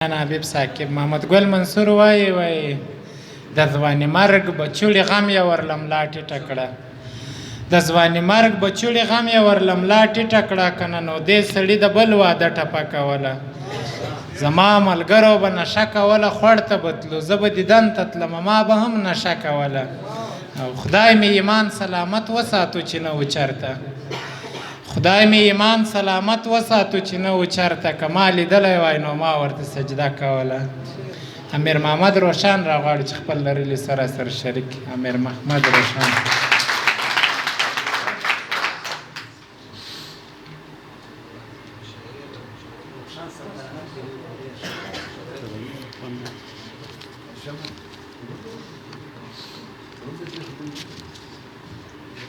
حبیب ساکب محمد ګل منصور وایي د ځواني مرګ بچوړي غم یې ورله ملا ټیټه کړه د ځواني مرګ بچوړي غم یې ورله ملا ټیټه کړه که نه نو دې سړي د بل واده ټپه کوله زما ملګرو به نشه کوله خوړ ته بتلو زه به دیدن ته تلمه ما به هم نشه کوله او خدای مې ایمان سلامت وساتو چې نه و چرته خدای می ایمان سلامت وساتو چې نه و چرته که ما لیدلی وای نو ما ورته سجده کوله امیر محمد روشان راغواړي چې خپل لرلي سره سره شریک امیر محمد روشان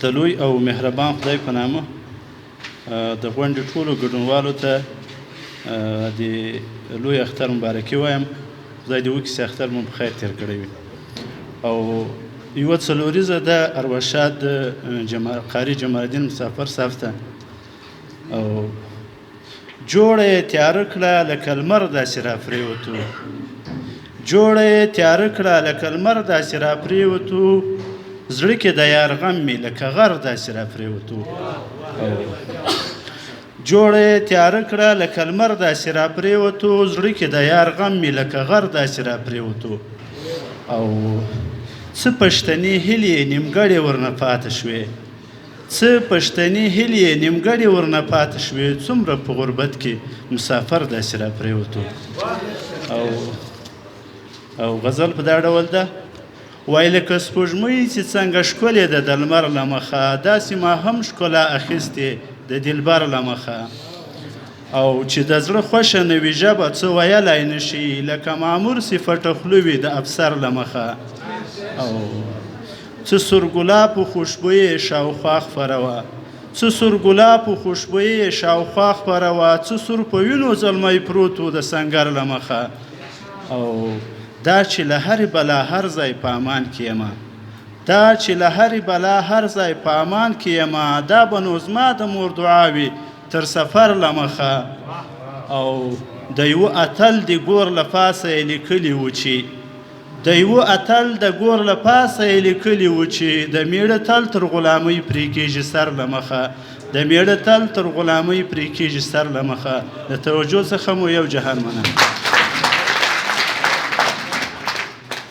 د لوی او مهربان خدای په نامه د غونډې ټولو ګډونوالو ته د لوی اختر مبارکي وایم خدای دې وکړي چې اختر مو په خیر تېر کړی وي او یوه څلوریزه د ارواښاد قاري جمال الدین مسافر صاحب ته او جوړه یې تیاره کړه لکه لمر داسې راپرېوتو جوړه یې تیاره کړه لکه لمر داسې راپرېوتو زړه کې د یار غم مې لکه غر داسې راپرېوتو جوړه یې تیاره کړه لکه لمر داسې راپرېوتو زړه کې د یار غم مې لکه غر داسې راپرېوتو او څه پښتني هیلې نیمګړې ورنه پاته شوې څه پښتني هیلې نیمګړې ورنه پاته شوې څومره په غربت کې مسافر داسې راپرېوتو او غزل په دا ډول ده وای لکه سپوږمۍ چې څنګه ښکلې ده د لمر له مخه داسې ما هم ښکلا اخیستې د دلبر له مخه او چې د زړه خوښه نه وي ژبه څه ویلی نه شي لکه مامور صفته خوله وي د افسر له مخه او څه سورګلاب خوشبویې شاوخوا خپروه څه سورګلاب خوشبویې شاوخوا خپروه څه سور په وینو زلمی پروت و د سنګر له مخه او دا چې له هرې بلا هر ځای په امان کې یمه دا چې له هرې بلا هر ځای په امان کې یمه دا به نو زما د مور دعا وي تر سفر له مخه او د یوه اتل د ګور له پاسه یې لیکلي وو چې د یوه اتل د ګور له پاسه یې لیکلي وو چې د میړه تل تر غلامۍ پرې کېږي سر له مخه د میړه تل تر غلامۍ پرې کېږي سر له مخه د توجه څخه مو یو جهان مننه